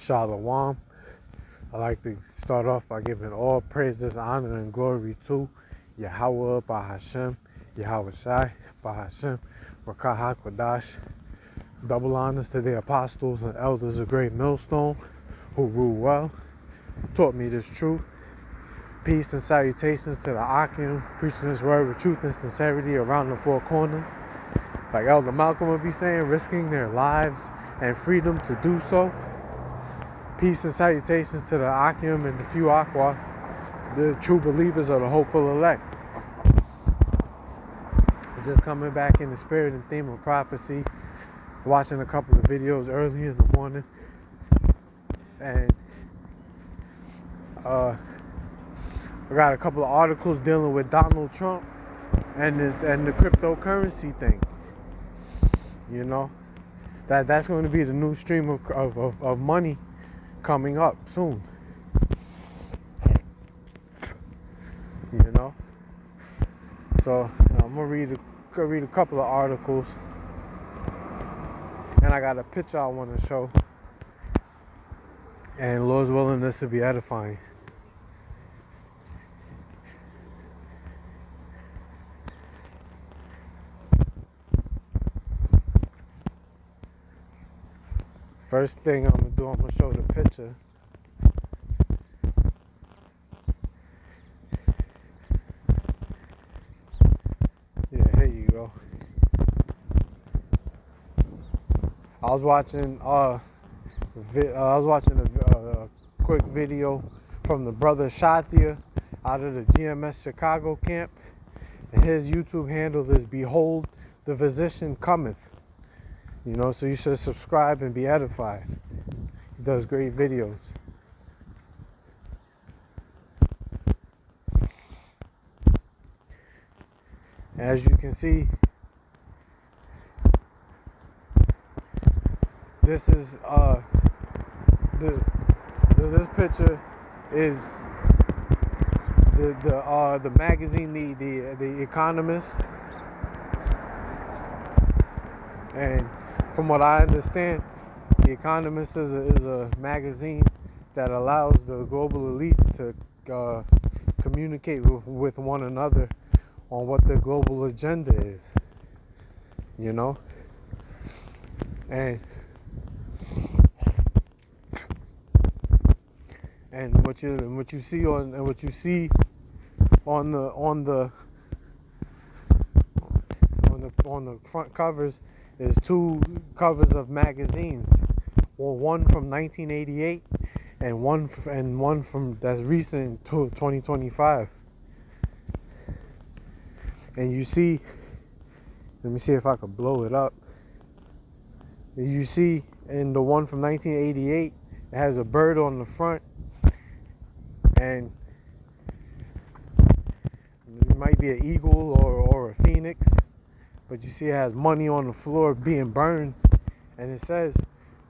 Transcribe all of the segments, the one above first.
Shalom. I like to start off by giving all praises, honor, and glory to Yahweh Bahashem, Yahweh Shai Bahashem, Rakah HaKodash. Double honors to the apostles and elders of Great Millstone who rule well, taught me this truth. Peace and salutations to the Akim, preaching this word with truth and sincerity around the four corners. Like Elder Malcolm would be saying, risking their lives and freedom to do so. Peace and salutations to the Akim and the few Aqua, the true believers of the hopeful elect. Just coming back in the spirit and theme of prophecy, watching a couple of videos early in the morning, and I got a couple of articles dealing with Donald Trump and the cryptocurrency thing. You know, that's going to be the new stream of money coming up soon. You know, so I'm gonna read a couple of articles, and I got a picture I want to show, and Lord's willing, this will be edifying. First thing I'm gonna do, I'm gonna show the picture. Yeah, here you go. I was watching a quick video from the brother Shatia out of the GMS Chicago camp, and his YouTube handle is Behold the Physician Cometh. You know, so you should subscribe and be edified. He does great videos. As you can see, this is this picture is the magazine, the Economist, and from what I understand, The Economist is a magazine that allows the global elites to communicate with one another on what their global agenda is. You know? And what you see on the front covers is two covers of magazines. Well, one from 1988 and one from that's recent to 2025. And you see, let me see if I could blow it up. You see in the one from 1988, it has a bird on the front, and it might be an eagle or a phoenix, but you see it has money on the floor being burned, and it says,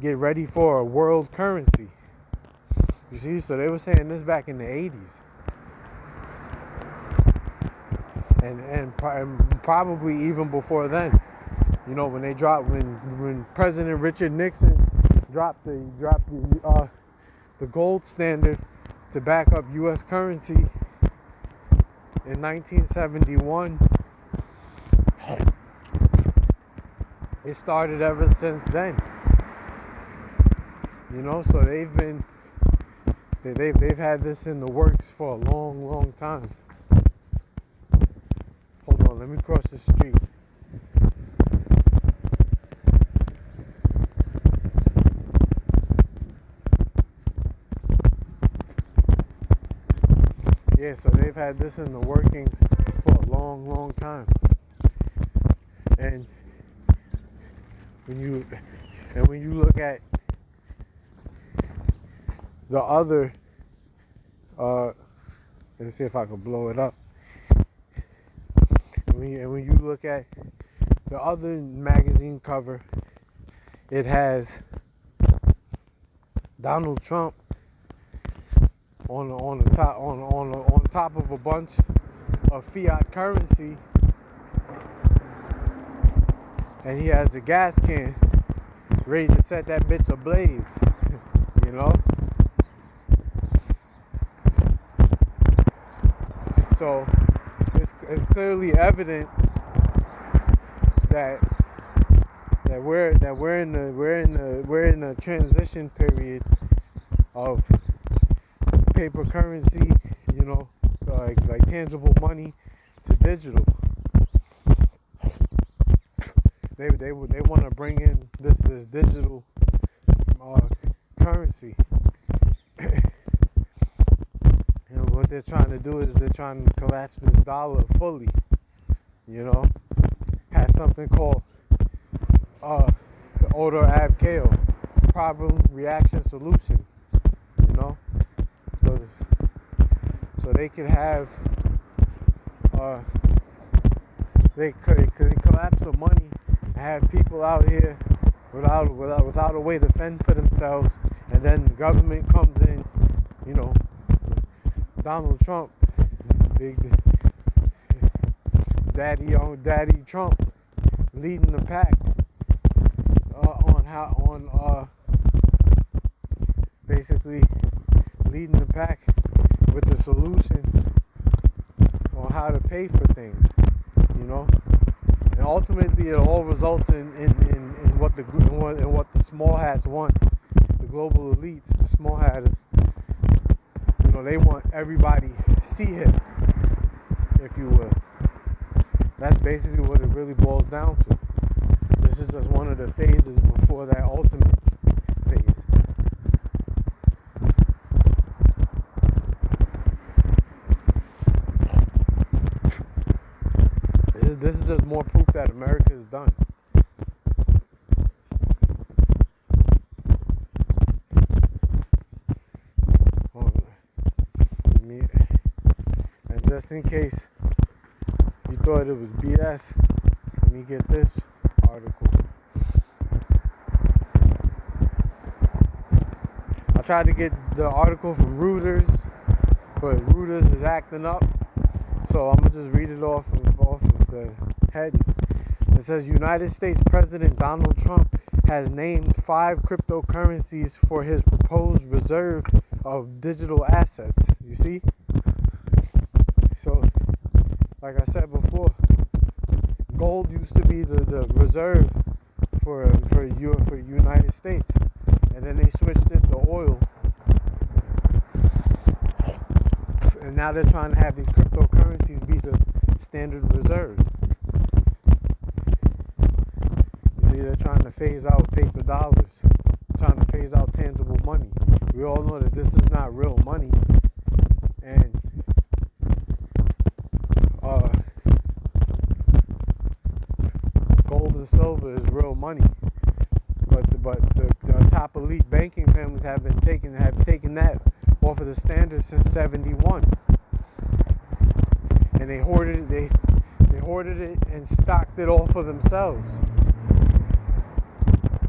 "Get ready for a world currency." You see, so they were saying this back in the 80s. And probably even before then. You know, when President Richard Nixon dropped the gold standard to back up U.S. currency in 1971, it started ever since then. You know, so they've had this in the works for a long time. Hold on, let me cross the street. Yeah, so they've had this in the workings for a long time. And when you look at the other, let's see if I can blow it up. And when you look at the other magazine cover, it has Donald Trump on top of a bunch of fiat currency, and he has a gas can ready to set that bitch ablaze. you know. So it's clearly evident that we're in a transition period of paper currency, you know, like tangible money to digital. They want to bring in this digital currency. And what they're trying to do is they're trying to collapse this dollar fully. You know, have something called order ab chaos, problem reaction solution. You know, so they could have they collapse the money and have people out here without a way to fend for themselves, and then the government comes in, you know, Donald Trump, big daddy Trump, leading the pack basically leading the pack with the solution on how to pay for things, you know. And ultimately, it all results in what the small hats want. The global elites, the small hatters, you know, they want everybody C-hipped, if you will. That's basically what it really boils down to. This is just one of the phases before that ultimate phase. This is just more proof that America is done. And just in case you thought it was BS, let me get this article. I tried to get the article from Reuters, but Reuters is acting up. So I'm going to just read it off of the head. It says, United States President Donald Trump has named 5 cryptocurrencies for his proposed reserve of digital assets. You see? So, like I said before, gold used to be the reserve for United States. And then they switched it to oil. And now they're trying to have these cryptocurrencies be the standard reserve. You see, they're trying to phase out paper dollars, trying to phase out tangible money. We all know that this is not real money, and gold and silver is real money. But the top elite banking families have taken that off of the standard since '71, and they hoarded it and stocked it all for themselves.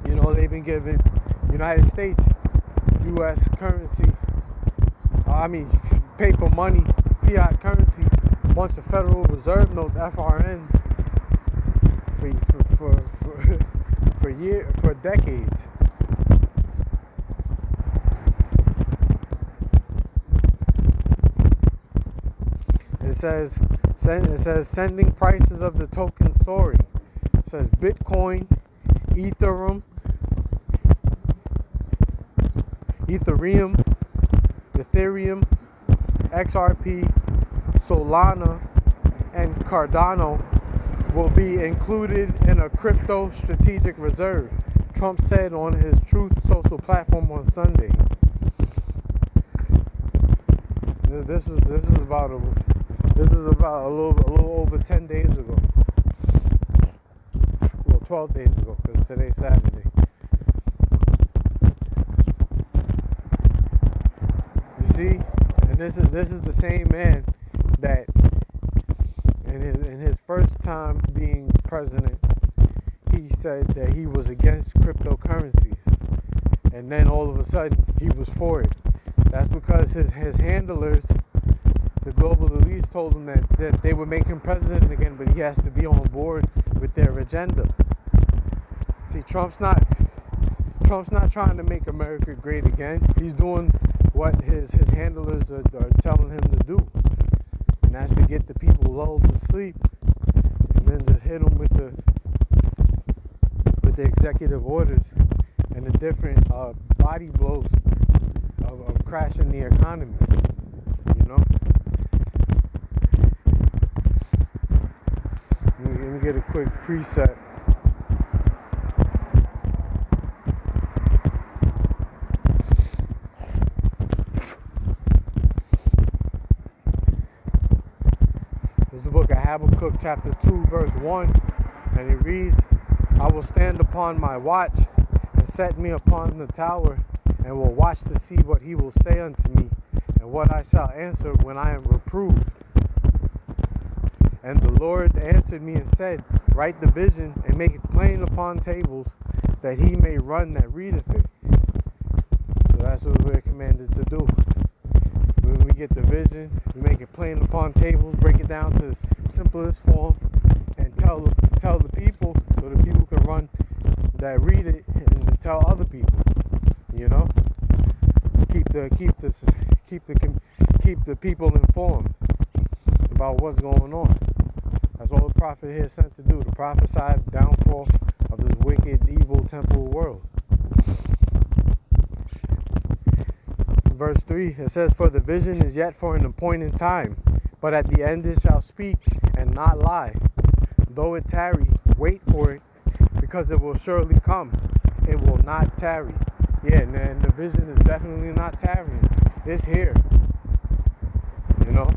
You know, they've been giving United States U.S. currency, paper money, fiat currency, a bunch of Federal Reserve notes, FRNs, for decades. It says sending prices of the token soaring. It says Bitcoin, Ethereum, XRP, Solana, and Cardano will be included in a crypto strategic reserve, Trump said on his Truth Social platform on Sunday. This is about a little over 10 days ago. Well, 12 days ago, because today's Saturday. You see, and this is the same man that in his first time being president, he said that he was against cryptocurrencies, and then all of a sudden he was for it. That's because his handlers, the global elites, told him that they would make him president again, but he has to be on board with their agenda. See, Trump's not Trump's not trying to make America great again. He's doing what his handlers are telling him to do. And that's to get the people lulled to sleep and then just hit them with the executive orders and the different body blows of crashing the economy, you know? Let me get a quick preset. This is the book of Habakkuk, chapter 2, verse 1, and it reads, I will stand upon my watch and set me upon the tower, and will watch to see what he will say unto me, and what I shall answer when I am reproved. And the Lord answered me and said, write the vision and make it plain upon tables, that he may run that readeth it. So that's what we're commanded to do. When we get the vision, we make it plain upon tables, break it down to simplest form, and tell the people, so the people can run that read it and tell other people. You know, keep the people informed about what's going on. That's all the prophet here is sent to do, to prophesy the downfall of this wicked, evil temple world. Verse 3, it says, for the vision is yet for an appointed time, but at the end it shall speak and not lie. Though it tarry, wait for it, because it will surely come. It will not tarry. Yeah, and the vision is definitely not tarrying. It's here. You know?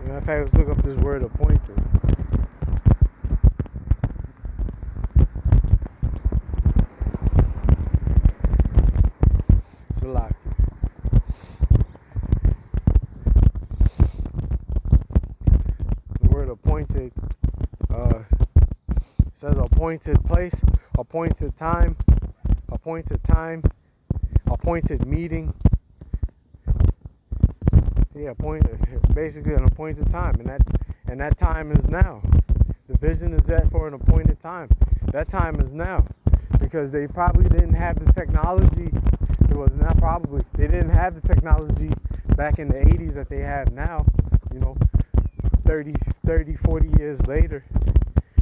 Matter of fact, let's look up this word appointed. Salaki. The word appointed says appointed place, appointed time, appointed meeting. Yeah, basically an appointed time, and that time is now. The vision is set for an appointed time. That time is now, because they probably didn't have the technology. It was not probably they didn't have the technology back in the 80s that they have now. You know, 30, 40 years later.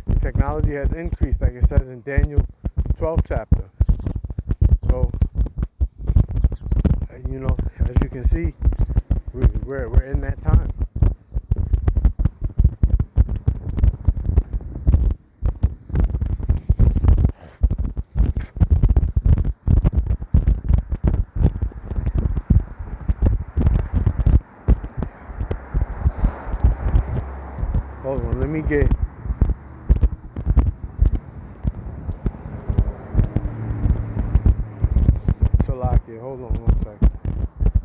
The technology has increased, like it says in Daniel 12th chapter. So, you know, as you can see, we're in that time. Hold on, let me get. Salakia, hold on 1 second.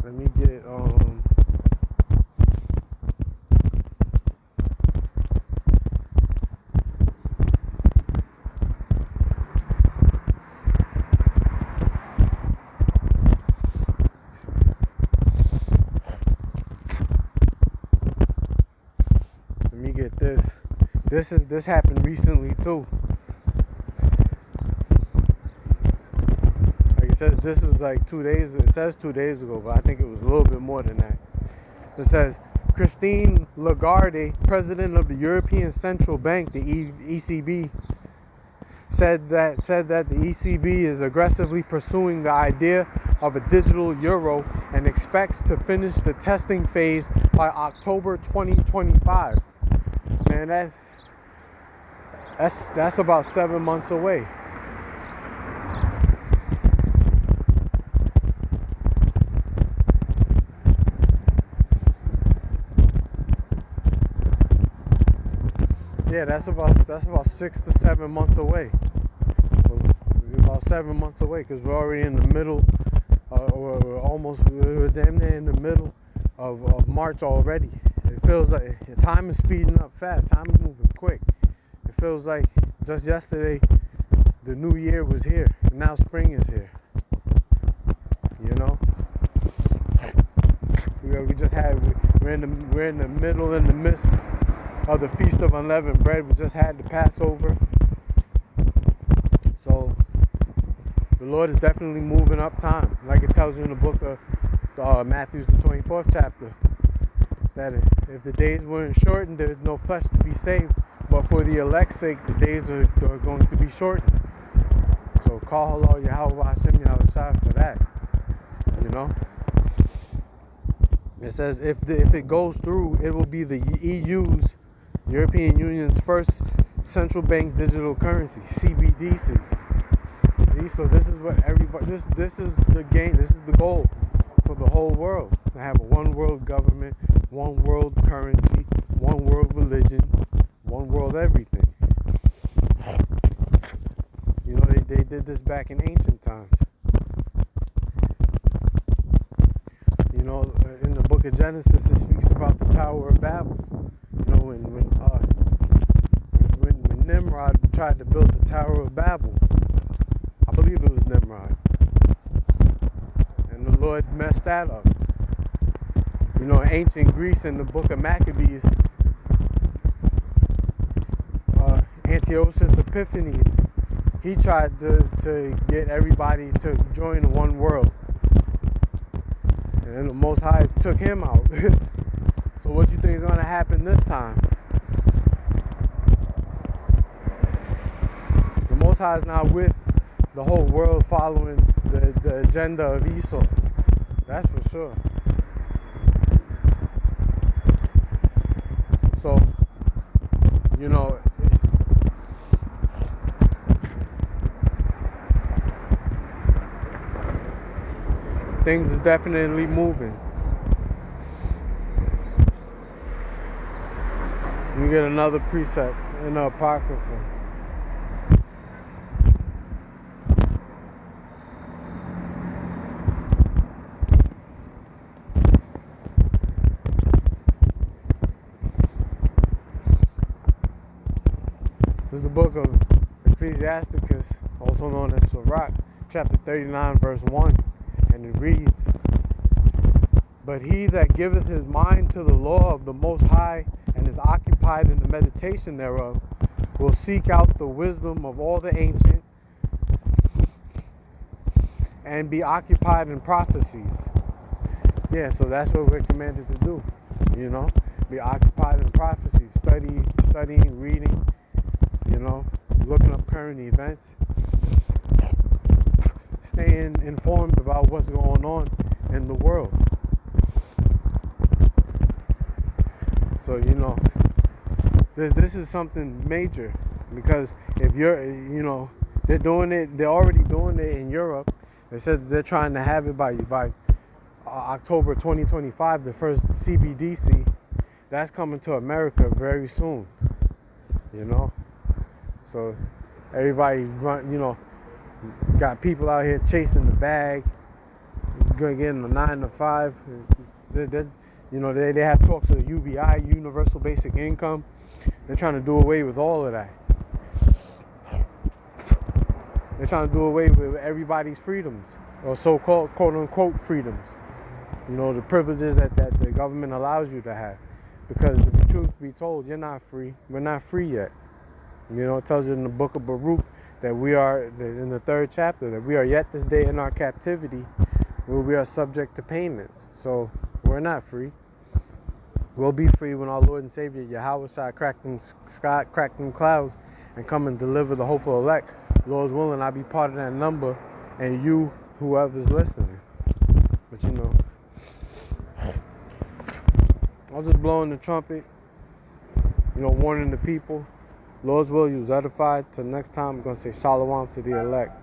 Let me get this. This happened recently too. Like it says, this was like 2 days. It says 2 days ago, but I think it was a little bit more than that. It says Christine Lagarde, president of the European Central Bank, the ECB, said that the ECB is aggressively pursuing the idea of a digital euro and expects to finish the testing phase by October 2025. Man, that's about 7 months away. Yeah, that's about 6 to 7 months away. About 7 months away, because we're already in the middle, we're damn near in the middle of March already. It feels like time is speeding up fast. Time is moving quick. It feels like just yesterday the new year was here, and now spring is here. You know, we're in the midst of the Feast of Unleavened Bread. We just had the Passover. So the Lord is definitely moving up time, like it tells you in the book of Matthew, the 24th chapter, that if the days weren't shortened, there's no flesh to be saved. But for the elect's sake, the days are going to be shortened. So call Allah Yahweh Hashem Yahweh for that. You know? It says if it goes through, it will be the EU's, European Union's first central bank digital currency, CBDC. See, so this is what everybody, this is the game, this is the goal for the whole world. To have a one world government, one world currency, one world religion, one world everything. You know, they did this back in ancient times. You know, in the book of Genesis, it speaks about the Tower of Babel. You know, when Nimrod tried to build the Tower of Babel, I believe it was Nimrod, and the Lord messed that up. You know, ancient Greece, in the book of Maccabees, Antiochus Epiphanes, he tried to get everybody to join one world, and the Most High took him out. So what you think is going to happen this time? The Most High is not with the whole world following the agenda of Esau. That's for sure. So, you know, things is definitely moving. We get another precept in the Apocrypha. This is the book of Ecclesiasticus, also known as Sirach, chapter 39, verse 1, and it reads, "But he that giveth his mind to the law of the Most High, and is occupied in the meditation thereof, will seek out the wisdom of all the ancient, and be occupied in prophecies." Yeah, so that's what we're commanded to do, you know, be occupied in prophecies, studying, reading, you know, looking up current events, staying informed about what's going on in the world. So, you know, this is something major, because if you're, you know, they're already doing it in Europe. They said they're trying to have it by October 2025, the first CBDC. That's coming to America very soon, you know. So everybody's you know, got people out here chasing the bag, going getting a 9 to 5. You know, they have talks of UBI, Universal Basic Income. They're trying to do away with all of that. They're trying to do away with everybody's freedoms, or so-called quote-unquote freedoms. You know, the privileges that the government allows you to have. Because the truth be told, you're not free. We're not free yet. You know, it tells you in the book of Baruch that we are, in the 3rd chapter, that we are yet this day in our captivity, where we are subject to payments. So we're not free. We'll be free when our Lord and Savior Yahweh Shai crack them clouds, and come and deliver the hopeful elect. Lord's willing, I'll be part of that number, and you, whoever's listening. But you know, I'm just blowing the trumpet, you know, warning the people. Lord's will, you was edified. Till next time, I'm going to say shalom to the elect.